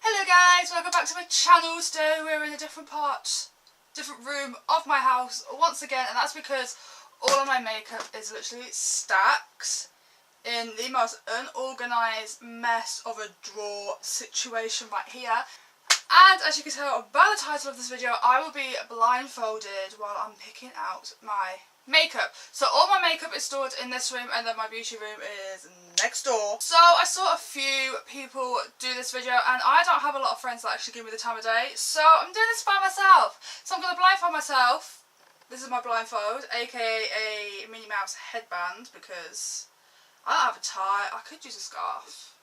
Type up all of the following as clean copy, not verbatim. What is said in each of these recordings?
Hello guys, welcome back to my channel. Today we're in a different room of my house once again, and that's because all of my makeup is literally stacked in the most unorganised mess of a drawer situation right here. And as you can tell by the title of this video, I will be blindfolded while I'm picking out my makeup. So all my makeup is stored in this room, and then my beauty room is next door. So I saw a few people do this video, and I don't have a lot of friends that actually give me the time of day, so I'm doing this by myself. So I'm going to blindfold myself. This is my blindfold, aka a Minnie Mouse headband, because I don't have a tie. I could use a scarf,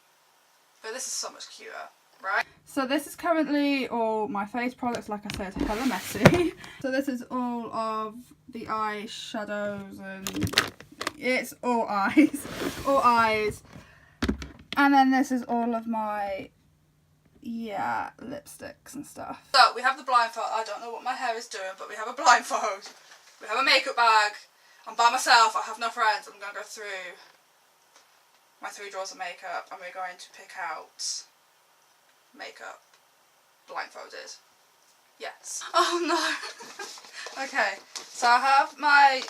but this is so much cuter. Right. So this is currently all my face products, like I said, hella messy. So this is all of the eyeshadows, and it's all eyes. All eyes. And then this is all of my, lipsticks and stuff. So we have the blindfold. I don't know what my hair is doing, but we have a blindfold. We have a makeup bag. I'm by myself. I have no friends. I'm going to go through my 3 drawers of makeup, and we're going to pick out makeup blindfolded. Yes. Oh no. Okay, so I have my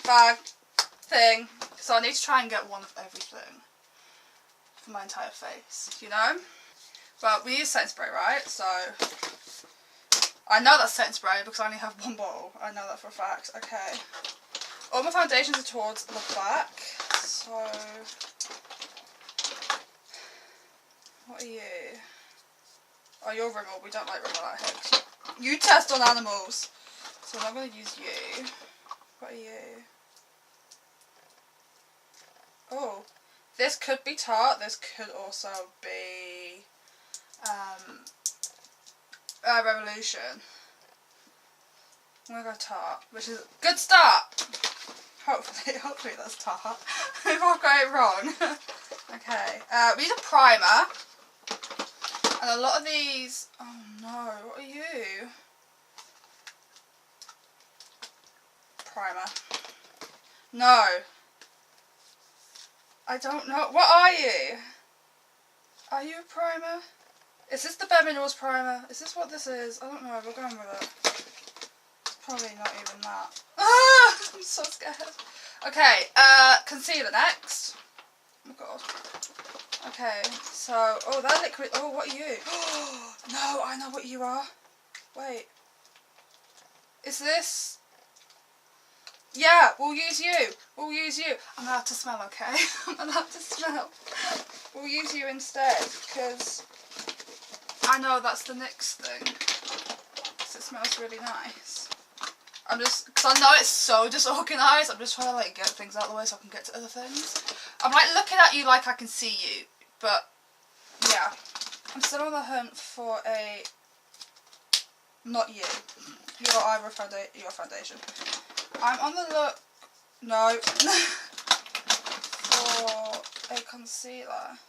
bag thing, so I need to try and get one of everything for my entire face, you know? Well, we use setting spray, right? So I know that's setting spray because I only have 1 bottle. I know that for a fact. Okay. All my foundations are towards the back, so what are you? Oh, you're Rimmel. We don't like Rimmel out here. You test on animals. So I'm going to use you. What are you? Oh, this could be Tarte. This could also be Revolution. I'm going to go Tarte, which is a good start. Hopefully that's Tarte. If I've got it wrong. Okay, we need a primer. And a lot of these, oh no, what are you? Primer. No. I don't know. What are you? Are you a primer? Is this the Bare Minerals primer? Is this what this is? I don't know, we're going with it. It's probably not even that. Ah! I'm so scared. Okay, concealer next. Oh my god. Okay, so, oh, that liquid, oh, what are you? Oh, no, I know what you are. Wait. Is this? Yeah, we'll use you. We'll use you. I'm allowed to smell, okay? I'm allowed to smell. We'll use you instead, because I know that's the NYX thing. Because it smells really nice. Because I know it's so disorganised, I'm just trying to, like, get things out of the way so I can get to other things. I'm, like, looking at you like I can see you, but, yeah. I'm still on the hunt for a, not you, your eyebrow foundation. I'm on the look, no, for a concealer.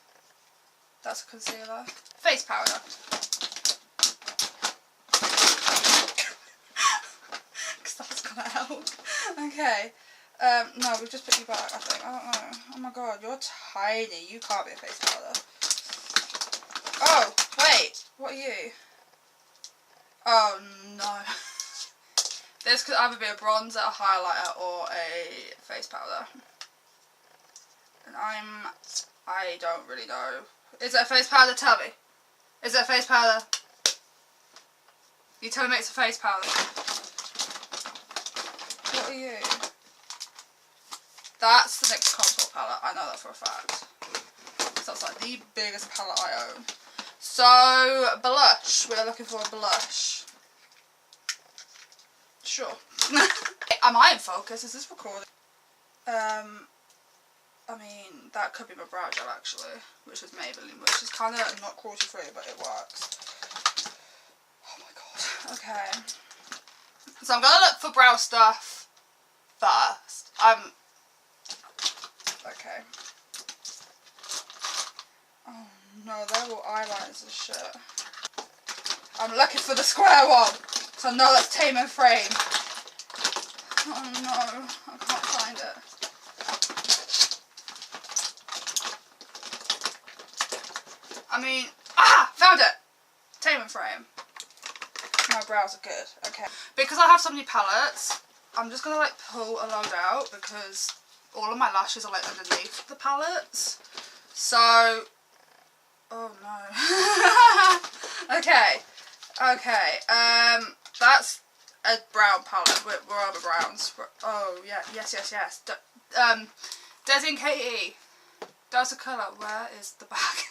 That's a concealer. Face powder. Okay, no, we've just put you back, I think. I don't know. Oh my god, you're tiny. You can't be a face powder. Oh, wait. What are you? Oh, no. This could either be a bronzer, a highlighter, or a face powder. And I don't really know. Is it a face powder? Tell me. Is it a face powder? You telling me it's a face powder? What are you? That's the NYX Contour palette. I know that for a fact. So that's like the biggest palette I own. So, blush. We're looking for a blush. Sure. Am I in focus? Is this recording? I mean, that could be my brow gel actually, which is Maybelline, which is kind of not cruelty free, but it works. Oh my god. Okay. So I'm going to look for brow stuff first. Okay. Oh no, they're all eyeliners and shit. I'm looking for the square one, so I know that's Tame and Frame. Oh no, I can't find it. I mean, found brows are good. Okay. Because I have so many palettes, I'm just going to like pull a load out because all of my lashes are like underneath the palettes. So, oh no. Okay. That's a brown palette. Where are the browns? Oh yeah, yes. Desi and Katie. That's a colour. Where is the bag?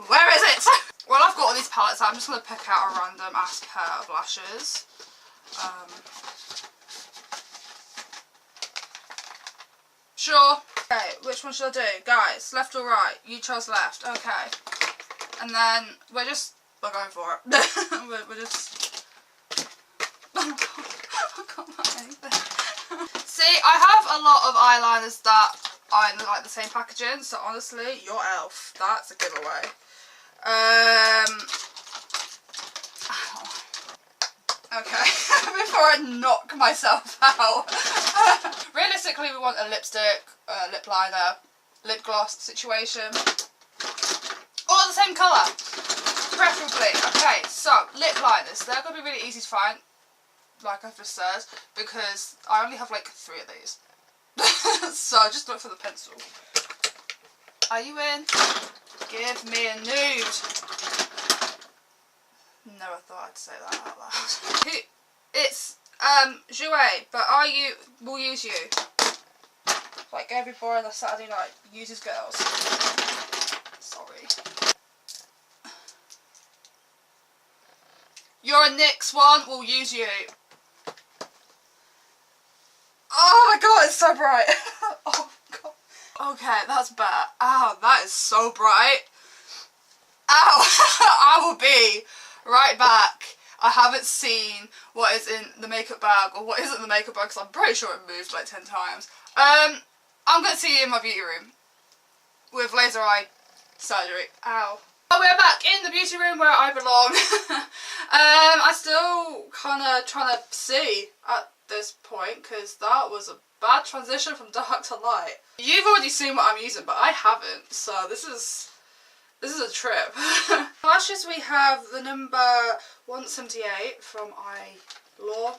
Where is it? Well, I've got all these palettes. I'm just going to pick out a random ass pair of lashes. Sure. Okay, which one should I do? Guys, left or right? You chose left. Okay. And then we're going for it. we're just... Oh god, I can't find anything. See, I have a lot of eyeliners that are in like the same packaging, so honestly, your elf, that's a giveaway. Okay, before I knock myself out. Realistically, we want a lipstick, lip liner, lip gloss situation. All the same colour, preferably. Okay, so lip liners, they're going to be really easy to find, like I've just said, because I only have like 3 of these. So just look for the pencil. Are you in? Give me a nude. Never thought I'd say that out loud. It's Jouer, but we'll use you. Like every boy on a Saturday night uses girls. Sorry. You're a NYX one, we'll use you. Oh my god, it's so bright. Oh god. Okay, that's better. Ow, that is so bright. Ow. I will be right back. I haven't seen what is in the makeup bag or what isn't in the makeup bag because I'm pretty sure it moved like 10 times. I'm going to see you in my beauty room with laser eye surgery. Ow. Oh, we're back in the beauty room where I belong. I still kind of trying to see at this point because that was a bad transition from dark to light. You've already seen what I'm using, but I haven't, so this is a trip. Lashes, we have the number 178 from Eylure.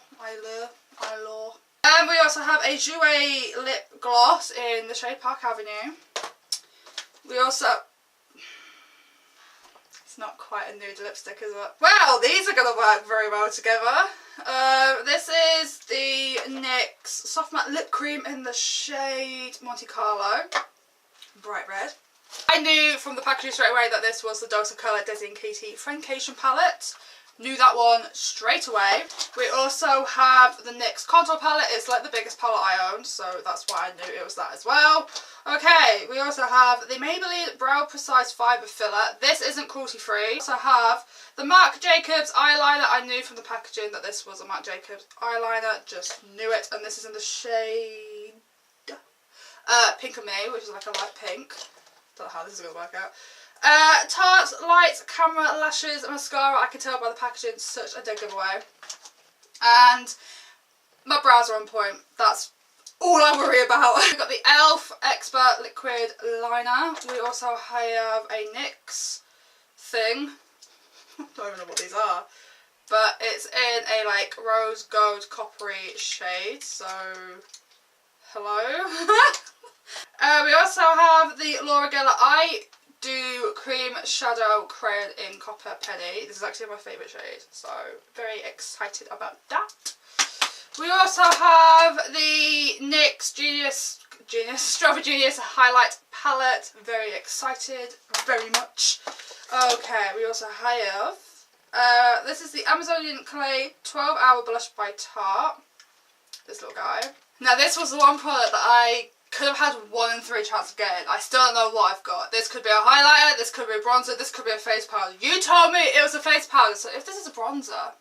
We also have a Jouer Lip Gloss in the shade Park Avenue. We also... It's not quite a nude lipstick, is it? Well, these are going to work very well together. This is the NYX Soft Matte Lip Cream in the shade Monte Carlo. Bright red. I knew from the packaging straight away that this was the Dose of Colour Desi and Katie Friendcation palette. Knew that one straight away. We also have the NYX Contour palette. It's like the biggest palette I own, so that's why I knew it was that as well. Okay, we also have the Maybelline Brow Precise Fibre Filler. This isn't cruelty free. We also have the Marc Jacobs eyeliner. I knew from the packaging that this was a Marc Jacobs eyeliner. Just knew it. And this is in the shade Pink of Me, which is like a light pink. Don't know how this is going to work out. Tarte Light Camera Lashes Mascara. I can tell by the packaging, such a dead giveaway. And my brows are on point. That's all I worry about. We've got the e.l.f. Expert Liquid Liner. We also have a NYX thing. I don't even know what these are. But it's in a like rose gold coppery shade. So, hello. We also have the Laura Geller Eye Do Cream Shadow Crayon in Copper Penny. This is actually my favourite shade, so very excited about that. We also have the NYX Strawberry Genius Highlight Palette. Very excited, very much. Okay, we also have, this is the Amazonian Clay 12-Hour Blush by Tarte. This little guy. Now this was the one product that I could have had 1 in 3 chance of getting. I still don't know what I've got. This could be a highlighter, this could be a bronzer, this could be a face powder. You told me it was a face powder, so if this is a bronzer... Oh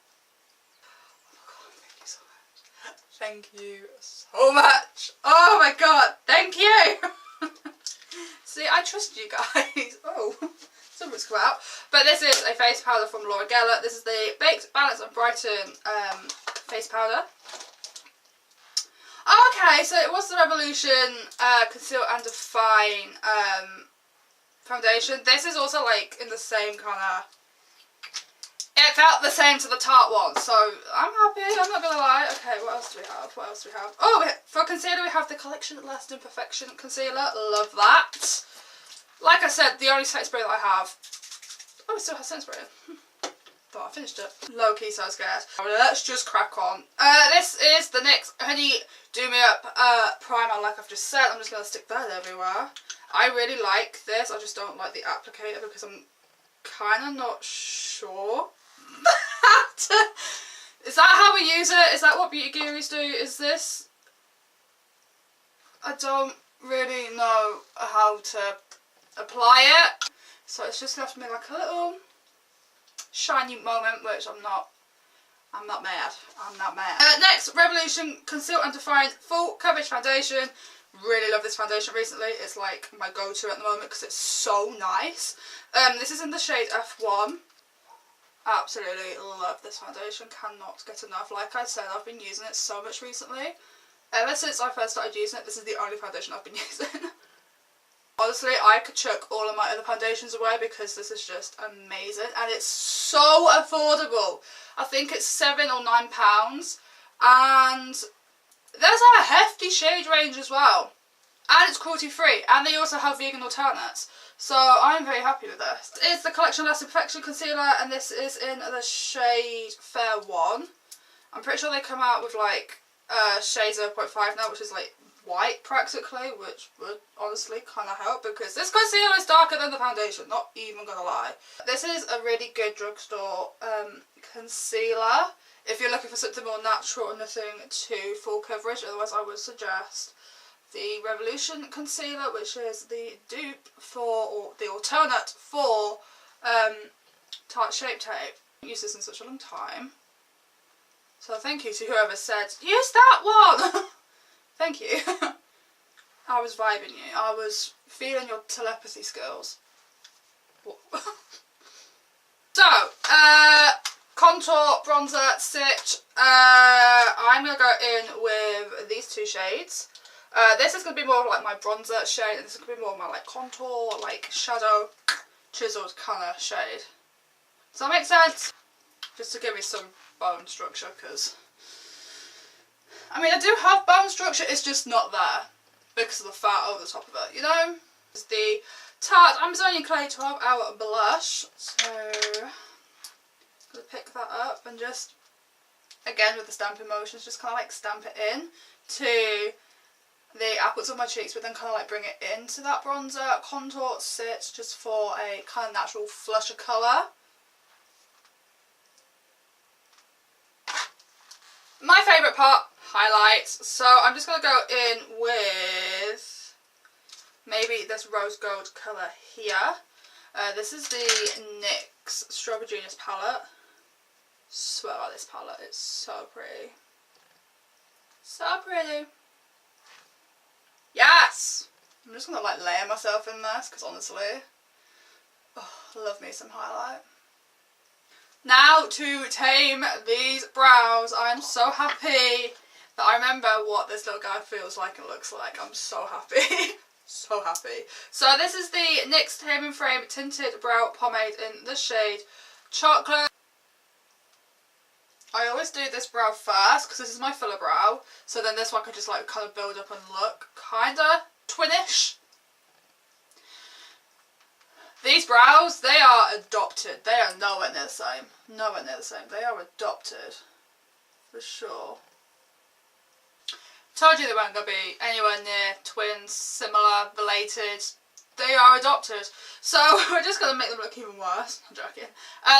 my god, thank you so much. Oh my god, thank you! See, I trust you guys. Oh, something's come out. But this is a face powder from Laura Geller. This is the Baked Balance and Brighten face powder. Okay, so it was the Revolution Conceal and Define foundation. This is also like in the same kind of It felt the same to the Tarte one, so I'm happy, I'm not gonna lie. Okay, what else do we have? What else do we have? Oh, for concealer we have the Collection Lasting Perfection Concealer. Love that. Like I said, the only setting spray that I have... Oh, it still has setting spray in. Thought I finished it. Low key so scared. Let's just crack on. This is the NYX Honey Do Me Up primer, like I've just said. I'm just gonna stick that everywhere. I really like this, I just don't like the applicator because I'm kind of not sure. Is that how we use it? Is that what beauty gurus do? Is this... I don't really know how to apply it. So it's just left me like a little shiny moment, which I'm not mad. I'm not mad. Next, Revolution Conceal and Define Full Coverage Foundation. Really love this foundation recently. It's like my go-to at the moment because it's so nice. This is in the shade F1. Absolutely love this foundation. Cannot get enough. Like I said, I've been using it so much recently. Ever since I first started using it, this is the only foundation I've been using. Honestly, I could chuck all of my other foundations away because this is just amazing. And it's so affordable. I think it's £7 or £9. And there's a hefty shade range as well. And it's cruelty free. And they also have vegan alternates. So I'm very happy with this. It's the Collection Lasting Perfection Concealer. And this is in the shade Fair 1. I'm pretty sure they come out with like shade 0.5 now, which is like white practically, which would honestly kind of help because this concealer is darker than the foundation, not even gonna lie. This is a really good drugstore concealer if you're looking for something more natural and nothing too full coverage. Otherwise I would suggest the Revolution concealer, which is the dupe for, or the alternate for Tarte Shape Tape. I haven't used this in such a long time, so thank you to whoever said use that one. Thank you. I was vibing you. I was feeling your telepathy skills. So, contour, bronzer, stitch. I'm going to go in with these two shades. This is going to be more of like my bronzer shade, and this is going to be more of my like contour, like shadow, chiseled kind of shade. Does that make sense? Just to give me some bone structure, because... I mean, I do have bone structure, it's just not there because of the fat over the top of it, you know? It's the Tarte Amazonian Clay 12 Hour Blush. So, I'm going to pick that up and just, again with the stamping motions, just kind of like stamp it in to the apples of my cheeks, but then kind of like bring it into that bronzer, contour, sit, just for a kind of natural flush of colour. My favourite part, highlights. So I'm just going to go in with maybe this rose gold colour here. This is the NYX Strobe Genius palette. Swear by this palette, it's so pretty. So pretty. Yes! I'm just going to like layer myself in this because honestly, oh, love me some highlight. Now to tame these brows. I'm so happy that I remember what this little guy feels like and looks like. I'm so happy. So happy. So this is the NYX Tame and Frame Tinted Brow Pomade in the shade Chocolate. I always do this brow first because this is my fuller brow. So then this one could just like kind of build up and look kinda twinish. These brows, they are adopted. They are nowhere near the same. Nowhere near the same. They are adopted. For sure. Told you they weren't going to be anywhere near twins, similar, related. They are adopted. So we're just going to make them look even worse. I'm joking.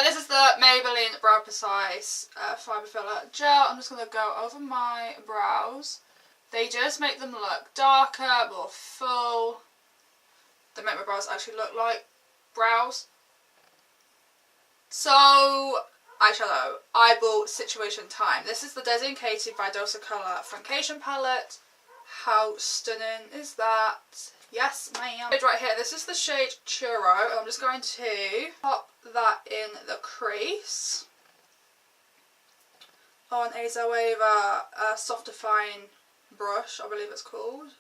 This is the Maybelline Brow Precise Fibre Filler Gel. I'm just going to go over my brows. They just make them look darker, more full. They make my brows actually look like brows. So, eyeshadow, eyeball situation time. This is the Dedicated by Dosa Colour Frication palette. How stunning is that? Yes, ma'am. Right here, this is the shade Churro. I'm just going to pop that in the crease on a Zoeva Soft Define brush, I believe it's called.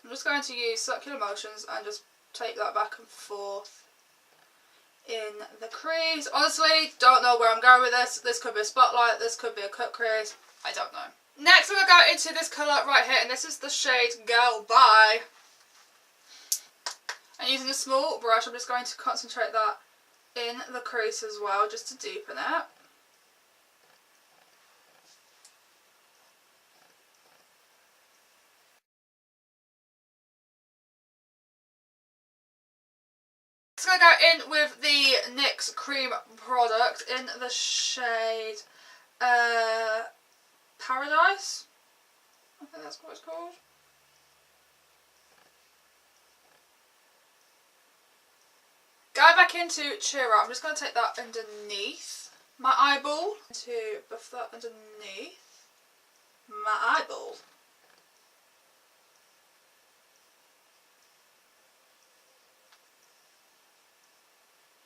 I'm just going to use circular motions and just take that back and forth in the crease. Honestly, don't know where I'm going with this. This could be a spotlight, this could be a cut crease. I don't know. Next, we're going to go into this colour right here, and this is the shade Girl Bye. And using a small brush, I'm just going to concentrate that in the crease as well, just to deepen it. Just going to go in with the NYX Cream product in the shade Paradise. I think that's what it's called. Going back into Cheer Up, I'm just going to take that underneath my eyeball to buff that underneath my eyeball.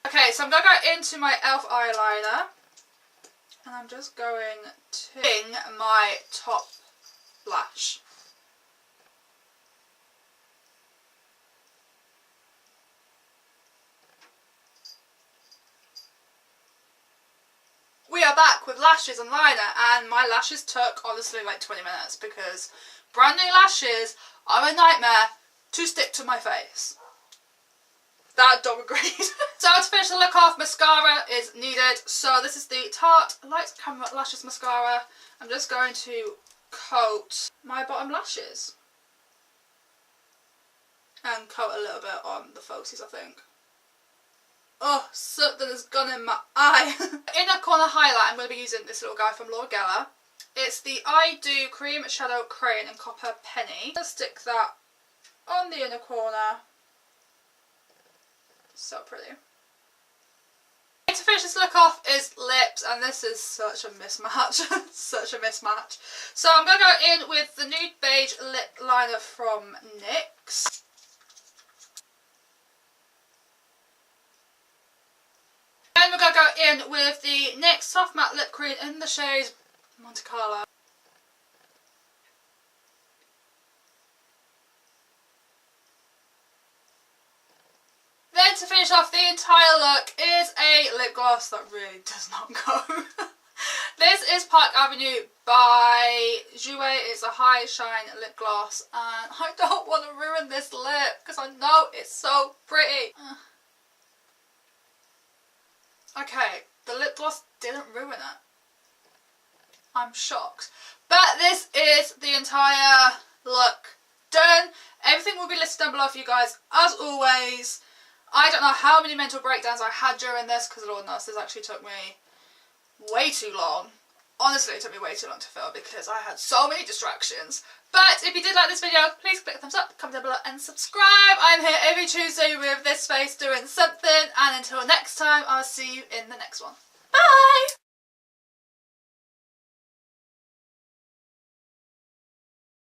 Okay, so I'm going to go into my e.l.f. eyeliner, and I'm just going to wing my top lash. We are back with lashes and liner, and my lashes took honestly like 20 minutes because brand new lashes are a nightmare to stick to my face. That dog agreed. So to finish the look off, mascara is needed. So this is the Tarte Light Camera Lashes Mascara. I'm just going to coat my bottom lashes. And coat a little bit on the folksies, I think. Oh, something has gone in my eye. Inner corner highlight, I'm going to be using this little guy from Laura Geller. It's the I Do Cream Shadow Crayon in Copper Penny. I'll stick that on the inner corner. So pretty. To finish this look off is lips, and this is such a mismatch. Such a mismatch. So I'm going to go in with the Nude Beige Lip Liner from NYX. Then we're going to go in with the NYX Soft Matte Lip Cream in the shade Monte Carlo. Then to finish off the entire look is a lip gloss that really does not go. This is Park Avenue by Jouer. It's a high shine lip gloss, and I don't want to ruin this lip because I know it's so pretty. Okay, the lip gloss didn't ruin it. I'm shocked. But this is the entire look done. Everything will be listed down below for you guys as always. I don't know how many mental breakdowns I had during this because Lord knows this actually took me way too long. Honestly, it took me way too long to film because I had so many distractions. But if you did like this video, please click the thumbs up, comment down below and subscribe. I'm here every Tuesday with this face doing something, and until next time, I'll see you in the next one.